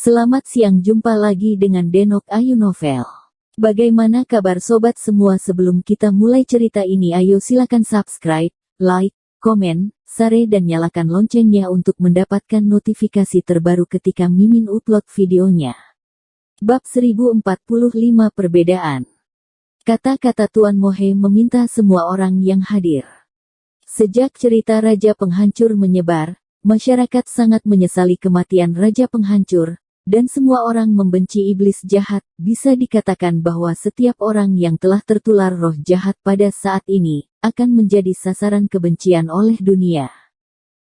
Selamat siang, jumpa lagi dengan Denok Ayu Novel. Bagaimana kabar sobat semua? Sebelum kita mulai cerita ini, ayo silakan subscribe, like, komen, share dan nyalakan loncengnya untuk mendapatkan notifikasi terbaru ketika Mimin upload videonya. Bab 1045 Perbedaan. Kata-kata Tuan Mohe meminta semua orang yang hadir. Sejak cerita Raja Penghancur menyebar, masyarakat sangat menyesali kematian Raja Penghancur, dan semua orang membenci iblis jahat. Bisa dikatakan bahwa setiap orang yang telah tertular roh jahat pada saat ini, akan menjadi sasaran kebencian oleh dunia.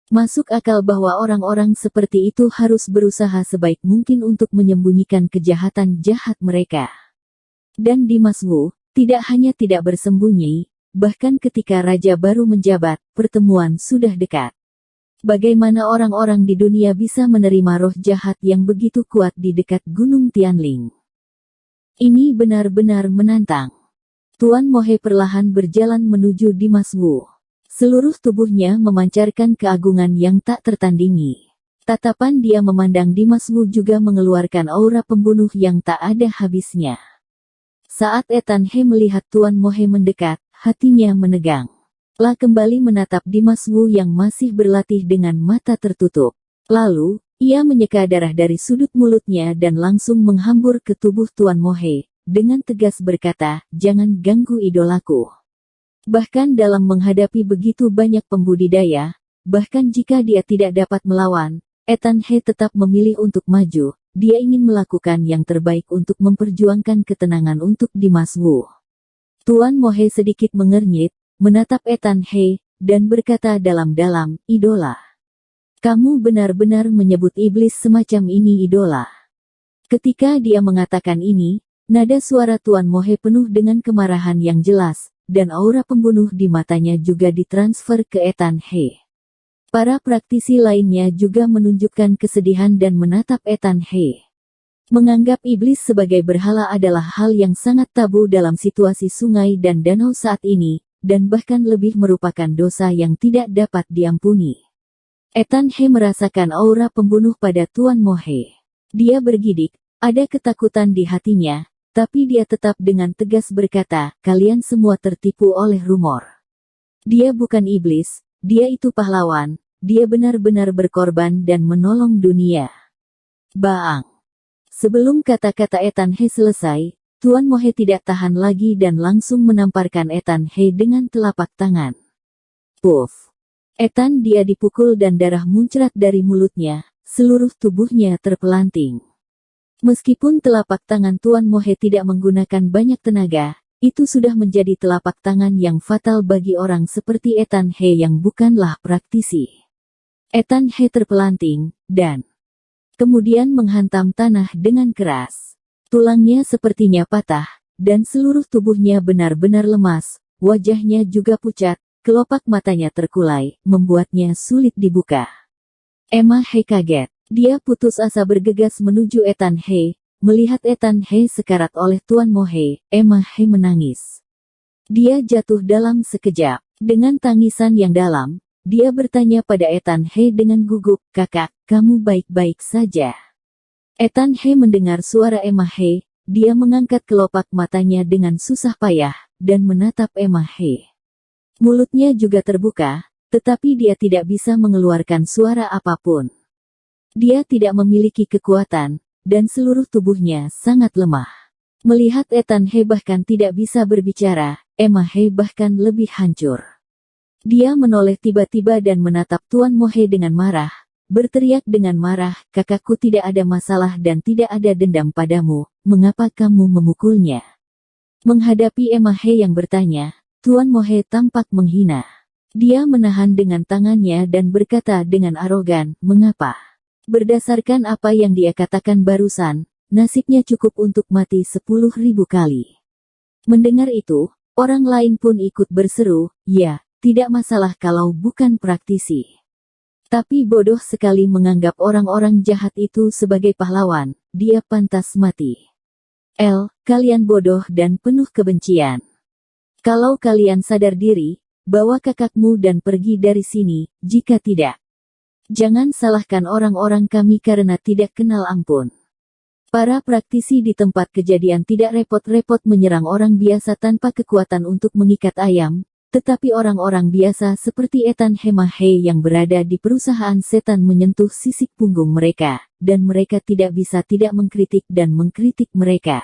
Masuk akal bahwa orang-orang seperti itu harus berusaha sebaik mungkin untuk menyembunyikan kejahatan jahat mereka. Dan Dimas Wu, tidak hanya tidak bersembunyi, bahkan ketika Raja baru menjabat, pertemuan sudah dekat. Bagaimana orang-orang di dunia bisa menerima roh jahat yang begitu kuat di dekat Gunung Tianling? Ini benar-benar menantang. Tuan Mohe perlahan berjalan menuju Dimas Wu. Seluruh tubuhnya memancarkan keagungan yang tak tertandingi. Tatapan dia memandang Dimas Wu juga mengeluarkan aura pembunuh yang tak ada habisnya. Saat Etan He melihat Tuan Mohe mendekat, hatinya menegang. Lah kembali menatap Dimas Wu yang masih berlatih dengan mata tertutup. Lalu, ia menyeka darah dari sudut mulutnya dan langsung menghambur ke tubuh Tuan Mohe, dengan tegas berkata, "Jangan ganggu idolaku." Bahkan dalam menghadapi begitu banyak pembudidaya, bahkan jika dia tidak dapat melawan, Etan He tetap memilih untuk maju. Dia ingin melakukan yang terbaik untuk memperjuangkan ketenangan untuk Dimas Wu. Tuan Mohe sedikit mengernyit, menatap Etan He, dan berkata dalam-dalam, "Idola. Kamu benar-benar menyebut iblis semacam ini idola." Ketika dia mengatakan ini, nada suara Tuan Mohe penuh dengan kemarahan yang jelas, dan aura pembunuh di matanya juga ditransfer ke Etan He. Para praktisi lainnya juga menunjukkan kesedihan dan menatap Etan He. Menganggap iblis sebagai berhala adalah hal yang sangat tabu dalam situasi sungai dan danau saat ini, dan bahkan lebih merupakan dosa yang tidak dapat diampuni. Etan He merasakan aura pembunuh pada Tuan Mohe. Dia bergidik, ada ketakutan di hatinya, tapi dia tetap dengan tegas berkata, "Kalian semua tertipu oleh rumor. Dia bukan iblis, dia itu pahlawan, dia benar-benar berkorban dan menolong dunia." Baang. Sebelum kata-kata Etan He selesai, Tuan Mohe tidak tahan lagi dan langsung menamparkan Etan He dengan telapak tangan. Puff. Etan dia dipukul dan darah muncrat dari mulutnya, seluruh tubuhnya terpelanting. Meskipun telapak tangan Tuan Mohe tidak menggunakan banyak tenaga, itu sudah menjadi telapak tangan yang fatal bagi orang seperti Etan He yang bukanlah praktisi. Etan He terpelanting, dan kemudian menghantam tanah dengan keras. Tulangnya sepertinya patah, dan seluruh tubuhnya benar-benar lemas, wajahnya juga pucat, kelopak matanya terkulai, membuatnya sulit dibuka. Emma He kaget. Dia putus asa bergegas menuju Etan He. Melihat Etan He sekarat oleh Tuan Mohe, Emma He menangis. Dia jatuh dalam sekejap. Dengan tangisan yang dalam, dia bertanya pada Etan He dengan gugup, "Kakak, kamu baik-baik saja?" Etan He mendengar suara Emma He, dia mengangkat kelopak matanya dengan susah payah, dan menatap Emma He. Mulutnya juga terbuka, tetapi dia tidak bisa mengeluarkan suara apapun. Dia tidak memiliki kekuatan, dan seluruh tubuhnya sangat lemah. Melihat Etan He bahkan tidak bisa berbicara, Emma He bahkan lebih hancur. Dia menoleh tiba-tiba dan menatap Tuan Mohe dengan marah. Berteriak dengan marah, "Kakakku tidak ada masalah dan tidak ada dendam padamu, mengapa kamu memukulnya?" Menghadapi Emma He yang bertanya, Tuan Mohe tampak menghina. Dia menahan dengan tangannya dan berkata dengan arogan, "Mengapa? Berdasarkan apa yang dia katakan barusan, nasibnya cukup untuk mati 10.000 kali." Mendengar itu, orang lain pun ikut berseru, "Ya, tidak masalah kalau bukan praktisi. Tapi bodoh sekali menganggap orang-orang jahat itu sebagai pahlawan, dia pantas mati. Kalian bodoh dan penuh kebencian. Kalau kalian sadar diri, bawa kakakmu dan pergi dari sini, jika tidak, jangan salahkan orang-orang kami karena tidak kenal ampun." Para praktisi di tempat kejadian tidak repot-repot menyerang orang biasa tanpa kekuatan untuk mengikat ayam, tetapi orang-orang biasa seperti Ethan Hemahe yang berada di perusahaan setan menyentuh sisik punggung mereka, dan mereka tidak bisa tidak mengkritik dan mengkritik mereka.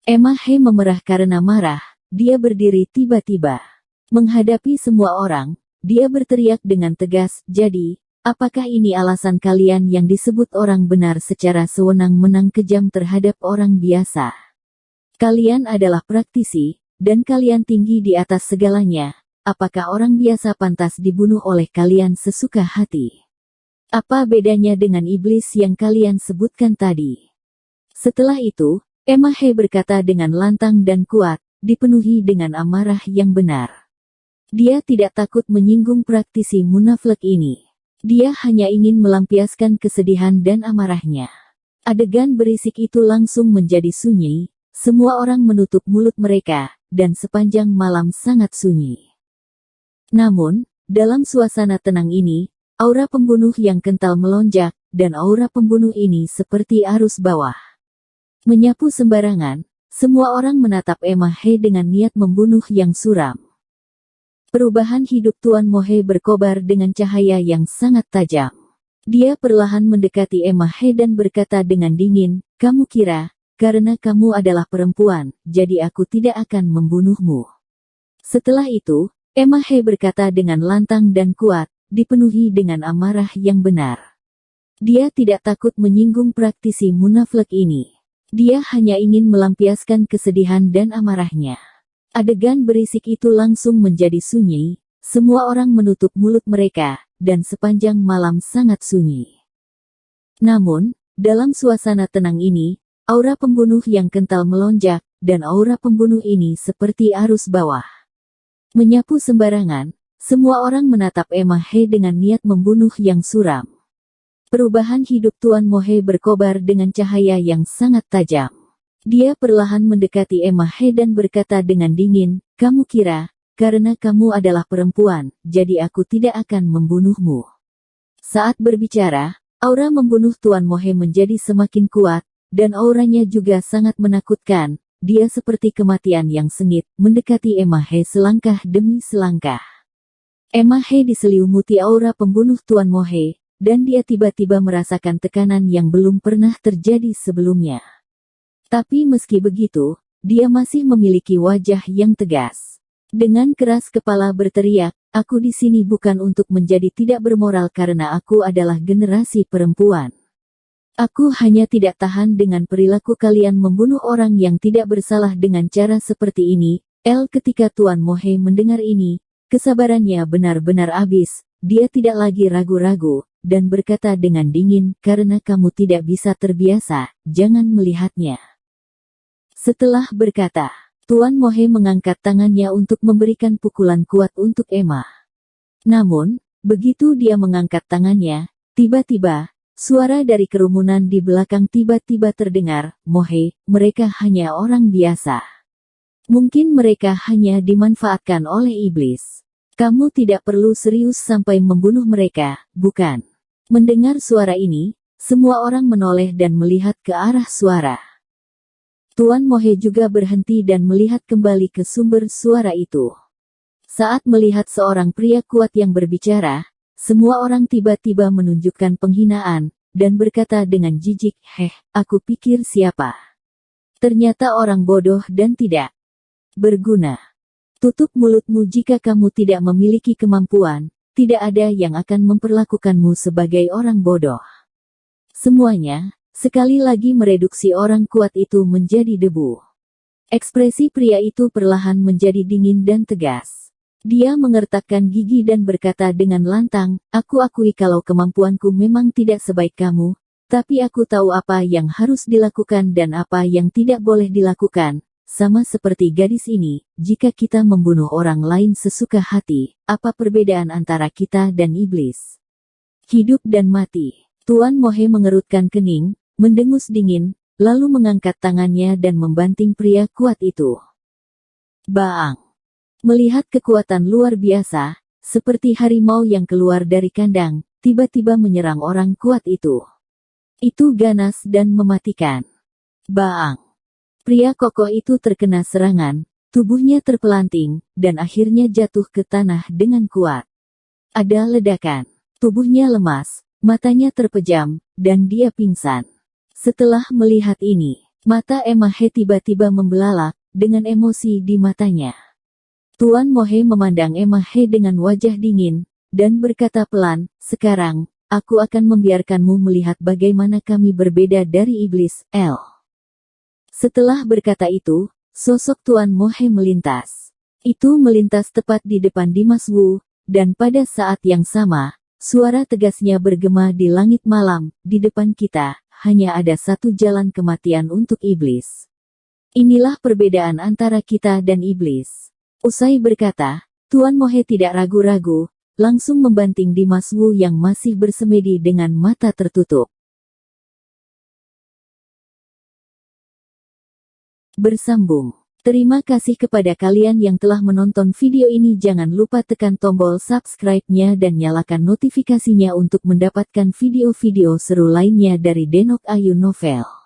Hemahe memerah karena marah, dia berdiri tiba-tiba. Menghadapi semua orang, dia berteriak dengan tegas, jadi, apakah ini alasan kalian yang disebut orang benar secara sewenang-wenang kejam terhadap orang biasa? Kalian adalah praktisi, dan kalian tinggi di atas segalanya. Apakah orang biasa pantas dibunuh oleh kalian sesuka hati? Apa bedanya dengan iblis yang kalian sebutkan tadi? Setelah itu, Hemahe berkata dengan lantang dan kuat, dipenuhi dengan amarah yang benar. Dia tidak takut menyinggung praktisi munafik ini. Dia hanya ingin melampiaskan kesedihan dan amarahnya. Adegan berisik itu langsung menjadi sunyi, semua orang menutup mulut mereka, dan sepanjang malam sangat sunyi. Namun, dalam suasana tenang ini, aura pembunuh yang kental melonjak, dan aura pembunuh ini seperti arus bawah. Menyapu sembarangan, semua orang menatap Hemahe dengan niat membunuh yang suram. Perubahan hidup Tuan Mohe berkobar dengan cahaya yang sangat tajam. Dia perlahan mendekati Hemahe dan berkata dengan dingin, "Kamu kira, karena kamu adalah perempuan, jadi aku tidak akan membunuhmu." Setelah itu, Hemahe berkata dengan lantang dan kuat, dipenuhi dengan amarah yang benar. Dia tidak takut menyinggung praktisi munafik ini. Dia hanya ingin melampiaskan kesedihan dan amarahnya. Adegan berisik itu langsung menjadi sunyi, semua orang menutup mulut mereka, dan sepanjang malam sangat sunyi. Namun, dalam suasana tenang ini, aura pembunuh yang kental melonjak, dan aura pembunuh ini seperti arus bawah. Menyapu sembarangan, semua orang menatap Hemahe dengan niat membunuh yang suram. Perubahan hidup Tuan Mohe berkobar dengan cahaya yang sangat tajam. Dia perlahan mendekati Hemahe dan berkata dengan dingin, "Kamu kira, karena kamu adalah perempuan, jadi aku tidak akan membunuhmu." Saat berbicara, aura membunuh Tuan Mohe menjadi semakin kuat, dan auranya juga sangat menakutkan. Dia seperti kematian yang sengit, mendekati Hemahe selangkah demi selangkah. Hemahe diselimuti aura pembunuh Tuan Mohe, dan dia tiba-tiba merasakan tekanan yang belum pernah terjadi sebelumnya. Tapi meski begitu, dia masih memiliki wajah yang tegas. Dengan keras kepala berteriak, "Aku di sini bukan untuk menjadi tidak bermoral karena aku adalah generasi perempuan. Aku hanya tidak tahan dengan perilaku kalian membunuh orang yang tidak bersalah dengan cara seperti ini." Ketika Tuan Mohe mendengar ini, kesabarannya benar-benar habis. Dia tidak lagi ragu-ragu, dan berkata dengan dingin, "Karena kamu tidak bisa terbiasa, jangan melihatnya." Setelah berkata, Tuan Mohe mengangkat tangannya untuk memberikan pukulan kuat untuk Emma. Namun, begitu dia mengangkat tangannya, tiba-tiba, suara dari kerumunan di belakang tiba-tiba terdengar, "Mohe, mereka hanya orang biasa. Mungkin mereka hanya dimanfaatkan oleh iblis. Kamu tidak perlu serius sampai membunuh mereka, bukan?" Mendengar suara ini, semua orang menoleh dan melihat ke arah suara. Tuan Mohe juga berhenti dan melihat kembali ke sumber suara itu. Saat melihat seorang pria kuat yang berbicara, semua orang tiba-tiba menunjukkan penghinaan, dan berkata dengan jijik, aku pikir siapa? Ternyata orang bodoh dan tidak berguna. Tutup mulutmu jika kamu tidak memiliki kemampuan, tidak ada yang akan memperlakukanmu sebagai orang bodoh." Semuanya, sekali lagi mereduksi orang kuat itu menjadi debu. Ekspresi pria itu perlahan menjadi dingin dan tegas. Dia mengertakkan gigi dan berkata dengan lantang, "Aku akui kalau kemampuanku memang tidak sebaik kamu, tapi aku tahu apa yang harus dilakukan dan apa yang tidak boleh dilakukan. Sama seperti gadis ini, jika kita membunuh orang lain sesuka hati, apa perbedaan antara kita dan iblis? Hidup dan mati." Tuan Mohe mengerutkan kening, mendengus dingin, lalu mengangkat tangannya dan membanting pria kuat itu. Baang! Melihat kekuatan luar biasa, seperti harimau yang keluar dari kandang, tiba-tiba menyerang orang kuat itu. Itu ganas dan mematikan. Baang. Pria kokoh itu terkena serangan, tubuhnya terpelanting, dan akhirnya jatuh ke tanah dengan kuat. Ada ledakan. Tubuhnya lemas, matanya terpejam, dan dia pingsan. Setelah melihat ini, mata Emma He tiba-tiba membelalak, dengan emosi di matanya. Tuan Mohe memandang Emma He dengan wajah dingin, dan berkata pelan, "Sekarang, aku akan membiarkanmu melihat bagaimana kami berbeda dari iblis, El." Setelah berkata itu, sosok Tuan Mohe melintas. Itu melintas tepat di depan Dimas Wu, dan pada saat yang sama, suara tegasnya bergema di langit malam, "Di depan kita, hanya ada satu jalan kematian untuk iblis. Inilah perbedaan antara kita dan iblis." Usai berkata, Tuan Mohe tidak ragu-ragu, langsung membanting Dimas Wu yang masih bersemedi dengan mata tertutup. Bersambung. Terima kasih kepada kalian yang telah menonton video ini. Jangan lupa tekan tombol subscribe-nya dan nyalakan notifikasinya untuk mendapatkan video-video seru lainnya dari Denok Ayu Novel.